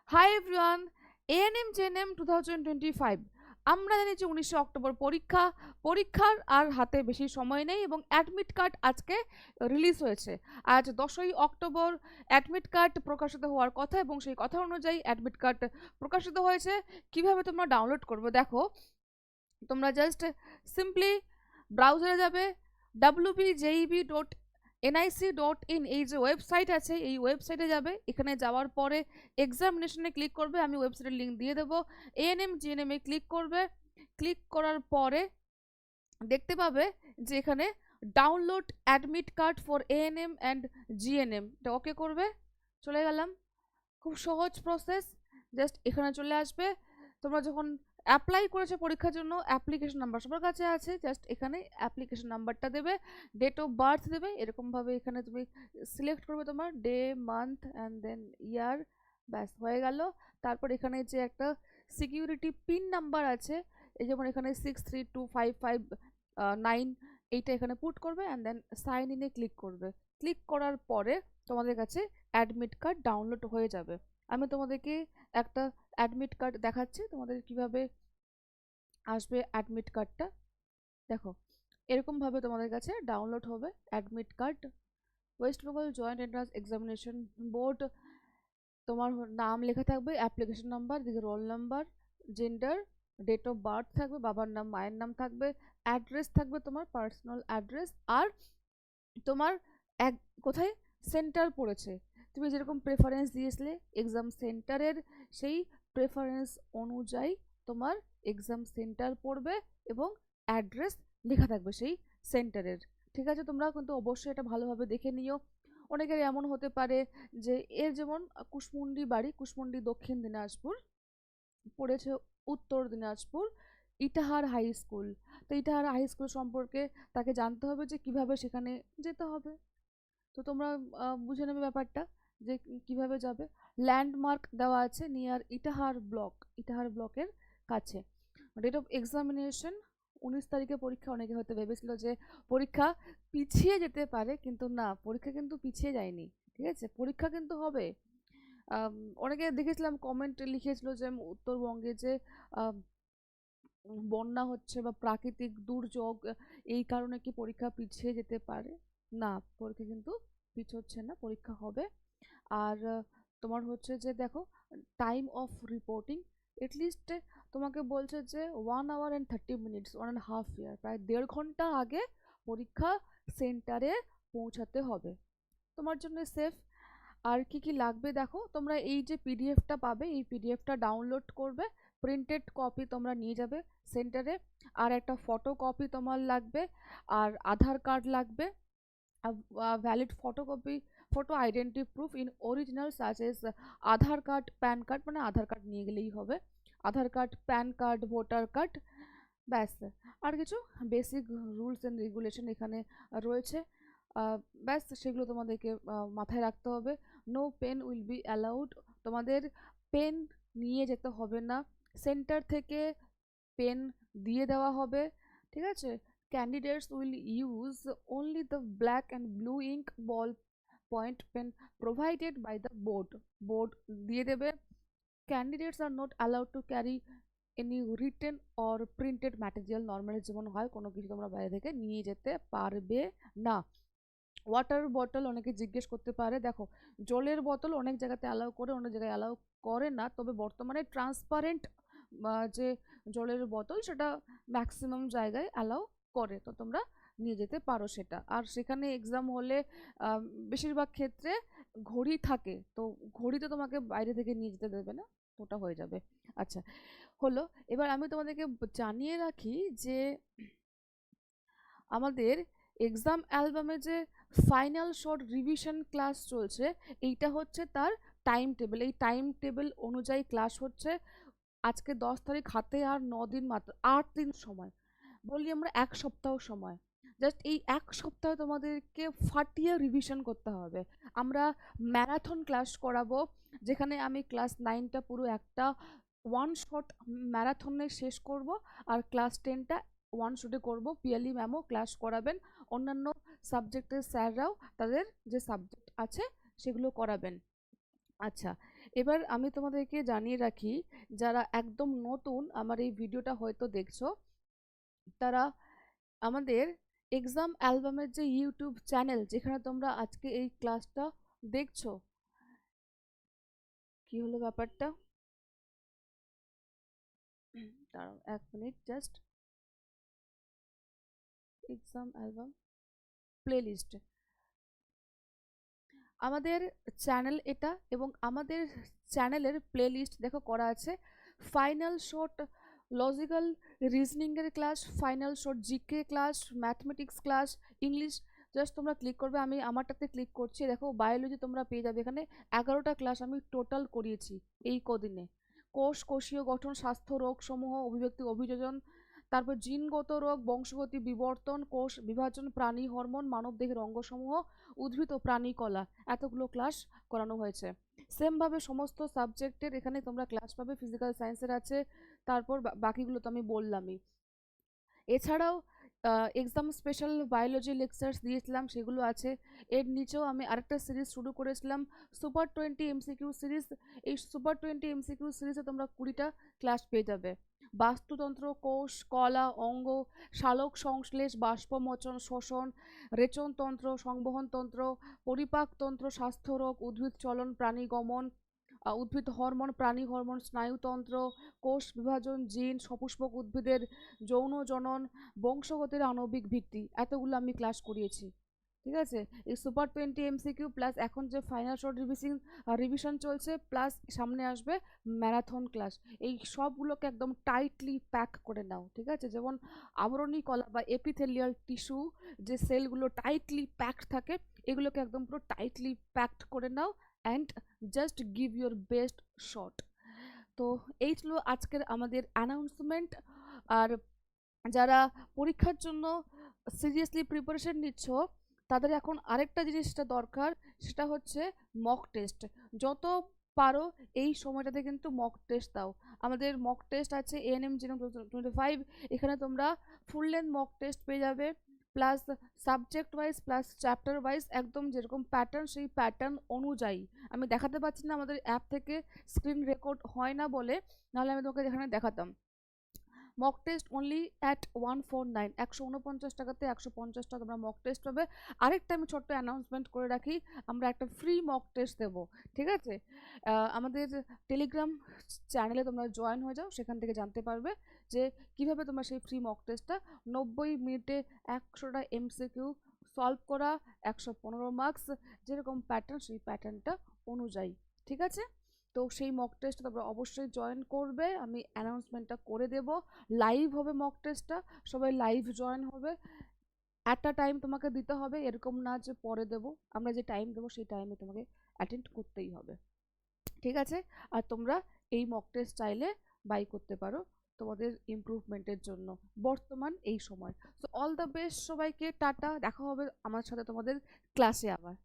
Hi everyone, ANM GNM 2025 আমরা জানি যে 19শে অক্টোবর পরীক্ষা। পরীক্ষার আর হাতে বেশি সময় নেই এবং অ্যাডমিট কার্ড আজকে রিলিজ হয়েছে। আজ 10ই অক্টোবর অ্যাডমিট কার্ড প্রকাশিত হওয়ার কথা এবং সেই কথা অনুযায়ী অ্যাডমিট কার্ড প্রকাশিত হয়েছে। কিভাবে তোমরা ডাউনলোড করবে দেখো, তোমরা জাস্ট সিম্পলি ব্রাউজারে যাবে wbjeb.nic.in, এই যে ওয়েবসাইট আছে এই ওয়েবসাইটে যাবে। এখানে যাওয়ার পরে এক্সামিনেশনে ক্লিক করবে, আমি ওয়েবসাইটের লিঙ্ক দিয়ে দেবো। এএনএম জিএনএম এ ক্লিক করবে। ক্লিক করার পরে দেখতে পাবে যে এখানে download admit card for ANM and GNM, এটা ওকে করবে। চলে গেলাম, খুব সহজ প্রসেস। জাস্ট এখানে চলে আসবে। তোমরা যখন অ্যাপ্লাই করেছো পরীক্ষার জন্য অ্যাপ্লিকেশন নাম্বার সবার কাছে আছে, জাস্ট এখানে অ্যাপ্লিকেশন নাম্বারটা দেবে, ডেট অফ বার্থ দেবে। এরকমভাবে এখানে তুমি সিলেক্ট করবে তোমার ডে, মান্থ অ্যান্ড দেন ইয়ার, ব্যাস হয়ে গেল। তারপর এখানে যে একটা সিকিউরিটি পিন নাম্বার আছে, এই যেমন এখানে 632559, এইটা এখানে পুট করবে অ্যান্ড দেন সাইন ইনে ক্লিক করবে। ক্লিক করার পরে তোমাদের কাছে অ্যাডমিট কার্ড ডাউনলোড হয়ে যাবে। আমি তোমাদেরকে একটা অ্যাডমিট কার্ড দেখাচ্ছি তোমাদের কিভাবে আসবে অ্যাডমিট কার্ডটা। দেখো, এরকমভাবে তোমাদের কাছে ডাউনলোড হবে admit card. West Bengal Joint Entrance Examination Board, তোমার নাম লেখা থাকবে, অ্যাপ্লিকেশন নাম্বার, দিকে roll number, gender, date of birth থাকবে, বাবার নাম মায়ের নাম থাকবে, অ্যাড্রেস থাকবে তোমার পার্সোনাল অ্যাড্রেস, আর তোমার এক কোথায় সেন্টার পড়েছে, তুমি যেরকম প্রেফারেন্স দিয়েছিলে এক্সাম সেন্টারের, সেই প্রেফারেন্স অনুযায়ী তোমার এক্সাম সেন্টার পড়বে এবং অ্যাড্রেস লেখা থাকবে সেই সেন্টারের। ঠিক আছে, তোমরা কিন্তু অবশ্যই এটা ভালোভাবে দেখে নিও। অনেকের এমন হতে পারে যে এর যেমন কুশমুন্ডি বাড়ি, কুশমুন্ডি দক্ষিণ দিনাজপুর, পড়েছে উত্তর দিনাজপুর ইটাহার হাই স্কুল। তো ইটাহার হাই স্কুল সম্পর্কে তাকে জানতে হবে যে কিভাবে সেখানে যেতে হবে। তো তোমরা বুঝে নেবে ব্যাপারটা যে কিভাবে যাবে। ল্যান্ডমার্ক দেওয়া আছে নিয়ার ইটাহার ব্লক, ইটাহার ব্লকের কাছে। ডেট অফ এক্সামিনেশন 19 তারিখে পরীক্ষা। অনেকে হয়তো ভেবেছিল যে পরীক্ষা পিছিয়ে যেতে পারে, কিন্তু না, পরীক্ষা কিন্তু পিছিয়ে যায়নি। ঠিক আছে, পরীক্ষা কিন্তু হবে। অনেকে দেখেছিলাম কমেন্ট লিখেছিল যে উত্তরবঙ্গে যে বন্যা হচ্ছে বা প্রাকৃতিক দুর্যোগ, এই কারণে কি পরীক্ষা পিছিয়ে যেতে পারে। না, পরীক্ষা কিন্তু পিছোচ্ছে না, পরীক্ষা হবে। আর তোমার হচ্ছে যে দেখো, টাইম অফ রিপোর্টিং এটলিস্ট তোমাকে বলছে যে 1 hour and 30 minutes, 1.5 year, প্রায় 1.5 ঘন্টা আগে পরীক্ষা সেন্টারে পৌঁছাতে হবে, তোমার জন্য সেফ। আর কি কি লাগবে দেখো, তোমরা এই যে পিডিএফটা পাবে, এই পিডিএফটা ডাউনলোড করবে, প্রিন্টেড কপি তোমরা নিয়ে যাবে সেন্টারে, আর একটা ফটো কপি তোমার লাগবে, আর আধার কার্ড লাগবে, valid photocopy, photo identity proof in original such as Aadhaar card, PAN card, মানে আধার কার্ড নিয়ে গেলেই হবে, Aadhaar card, PAN card, voter card, ব্যাস। আর কিছু বেসিক রুলস অ্যান্ড রেগুলেশন এখানে রয়েছে, ব্যাস সেগুলো তোমাদেরকে মাথায় রাখতে হবে। No pen will be allowed, তোমাদের পেন নিয়ে যেতে হবে না, সেন্টার থেকে পেন দিয়ে দেওয়া হবে। ঠিক আছে, candidates will use only the black and blue ink ball point pen provided by the board, board দিয়ে দেবে। Candidates are not allowed to carry any written or printed material, normally যেমন হয় কোনো কিছু তোমরা বাইরে থেকে নিয়ে যেতে পারবে না। ওয়াটার বটল অনেকে জিজ্ঞেস করতে পারে, দেখো জলের বোতল অনেক জায়গাতে অ্যালাউ করে, অনেক জায়গায় অ্যালাউ করে না, তবে বর্তমানে ট্রান্সপারেন্ট যে জলের বোতল সেটা ম্যাক্সিমাম জায়গায় অ্যালাউ করে, তো তোমরা নিয়ে যেতে পারো সেটা। আর সেখানে এক্সাম হলে বেশিরভাগ ক্ষেত্রে ঘড়ি থাকে, তো ঘড়ি তো তোমাকে বাইরে থেকে নিয়ে যেতে দেবে না, ওটা হয়ে যাবে। আচ্ছা, হলো। এবার আমি তোমাদেরকে জানিয়ে রাখি যে আমাদের এক্সাম অ্যালবামে যে ফাইনাল শর্ট রিভিশন ক্লাস চলছে, এইটা হচ্ছে তার টাইম টেবিল। এই টাইম টেবিল অনুযায়ী ক্লাস হচ্ছে। আজকে 10 তারিখ, হাতে আর 9 দিন, মাত্র 8 দিন সময়, বলি আমরা 1 সপ্তাহ সময়। জাস্ট এই 1 সপ্তাহ তোমাদেরকে ফাটিয়ে রিভিশন করতে হবে। আমরা ম্যারাথন ক্লাস করাবো, যেখানে আমি ক্লাস 9টা পুরো একটা ওয়ান শট ম্যারাথনে শেষ করব, আর ক্লাস 10টা ওয়ান শটে করব। পিয়ালি ম্যামও ক্লাস করাবেন, অন্যান্য সাবজেক্টের স্যাররাও তাদের যে সাবজেক্ট আছে সেগুলো করাবেন। আচ্ছা, এবার আমি তোমাদেরকে জানিয়ে রাখি, যারা একদম নতুন আমার এই ভিডিওটা হয়তো দেখছো, তারা আমাদের এক্সাম অ্যালবামের যে ইউটিউব চ্যানেল, যেখানে তোমরা আজকে এই ক্লাসটা দেখছো, কি হলো ব্যাপারটা, দাঁড়াও 1 minute just, exam album playlist, আমাদের চ্যানেল এটা, এবং আমাদের চ্যানেলের প্লেলিস্ট দেখো করা আছে ফাইনাল শর্ট লজিক্যাল রিজনিং এর class, final short GK class, mathematics class, English. Just তোমরা ক্লিক করবে, আমি আমারটাতে ক্লিক করছি, দেখো বায়োলজি তোমরা পেয়ে যাবে এখানে 11টা ক্লাস আমি টোটাল করিয়েছি এই কদিনে। কোষ, কোষীয় গঠন, স্বাস্থ্য, রোগ সমূহ, অভিব্যক্তি, অভিযোজন, তারপর জিনগত রোগ, বংশগতি, বিবর্তন, কোষ বিভাজন, প্রাণী, হরমোন, মানবদেহের অঙ্গসমূহ, উদ্ভিদ ও প্রাণী কলা, এতগুলো ক্লাস করানো হয়েছে। সেমভাবে সমস্ত সাবজেক্টের এখানে তোমরা ক্লাস পাবে, ফিজিক্যাল সায়েন্সের আছে, তারপর বাকিগুলো তো আমি বললামই। এছাড়াও এক্সাম স্পেশাল বায়োলজি লেকচার্স দিয়েছিলাম, সেগুলো আছে। এর নিচেও আমি আরেকটা সিরিজ শুরু করেছিলাম, সুপার 20 এমসিকিউ সিরিজ। এই সুপার 20 এমসিকিউ সিরিজে তোমরা 20টা ক্লাস পেয়ে যাবে। বাস্তুতন্ত্র, কোষ, কলা, অঙ্গ, সালোক সংশ্লেষ, বাষ্পমোচন, শোষণ, রেচনতন্ত্র, সংবহনতন্ত্র, পরিপাকতন্ত্র, স্বাস্থ্যরোগ, উদ্ভিদ চলন, প্রাণী গমন, উদ্ভিদ হরমোন, প্রাণী হরমোন, স্নায়ুতন্ত্র, কোষ বিভাজন, জিন, সপুষ্পক উদ্ভিদের যৌন জনন, বংশগতির আণবিক ভিত্তি, এতগুলো আমি ক্লাস করিয়েছি। ঠিক আছে, এই সুপার 20 এমসিকিউ প্লাস এখন যে ফাইনাল শর্ট রিভিশন চলছে, প্লাস সামনে আসবে ম্যারাথন ক্লাস, এই সবগুলোকে একদম টাইটলি প্যাক করে নাও। ঠিক আছে, যেমন আবরণী কলা বা এপিথেলিয়াল টিস্যু, যে সেলগুলো টাইটলি প্যাকড থাকে, এগুলোকে একদম পুরো টাইটলি প্যাকড করে নাও, and just give your best shot. তো এই ছিল আজকের আমাদের অ্যানাউন্সমেন্ট। আর যারা পরীক্ষার জন্য সিরিয়াসলি প্রিপারেশন নিচ্ছ, তাদের এখন আরেকটা জিনিসটা দরকার, সেটা হচ্ছে মক টেস্ট। যত পারো এই সময়টাতে কিন্তু মক টেস্ট দাও। আমাদের মক টেস্ট আছে এএনএম জিনো 25, এখানে তোমরা ফুল লেন্থ মক টেস্ট পেয়ে যাবে, plus subject wise plus chapter wise, একদম যেরকম প্যাটার্ন সেই প্যাটার্ন অনুযায়ী। আমি দেখাতে পারছি না, আমাদের অ্যাপ থেকে স্ক্রিন রেকর্ড হয় না বলে, নাহলে আমি তোমাকে এখানে দেখাতাম। মক টেস্ট অনলি অ্যাট 149, 149 টাকাতে 150টা তোমরা মক টেস্ট পাবে। আরেকটা আমি ছোট্ট অ্যানাউন্সমেন্ট করে রাখি, আমরা একটা ফ্রি মক টেস্ট দেবো। ঠিক আছে, আমাদের টেলিগ্রাম চ্যানেলে তোমরা জয়েন হয়ে যাও, সেখান থেকে জানতে পারবে যে কিভাবে তোমরা সেই ফ্রি মক টেস্টটা 90 মিনিটে 100টা এমসিকিউ সলভ করা, 115 মার্কস, যেরকম প্যাটার্ন সেই প্যাটার্নটা অনুযায়ী। ঠিক আছে, তো সেই মক টেস্টটা তোমরা অবশ্যই জয়েন করবে, আমি অ্যানাউন্সমেন্টটা করে দেব। লাইভ হবে মক টেস্টটা, সবাই লাইভ জয়েন হবে। একটা টাইম তোমাকে দিতে হবে, এরকম না যে পরে দেব, আমরা যে টাইম দেবো সেই টাইমে তোমাকে অ্যাটেন্ড করতেই হবে। ঠিক আছে, আর তোমরা এই মক টেস্ট চাইলে বাই করতে পারো তোমাদের ইমপ্রুভমেন্টের জন্য বর্তমান এই সময়। সো অল দ্য বেস্ট সবাইকে, টাটা, দেখা হবে আমার সাথে তোমাদের ক্লাসে আবার।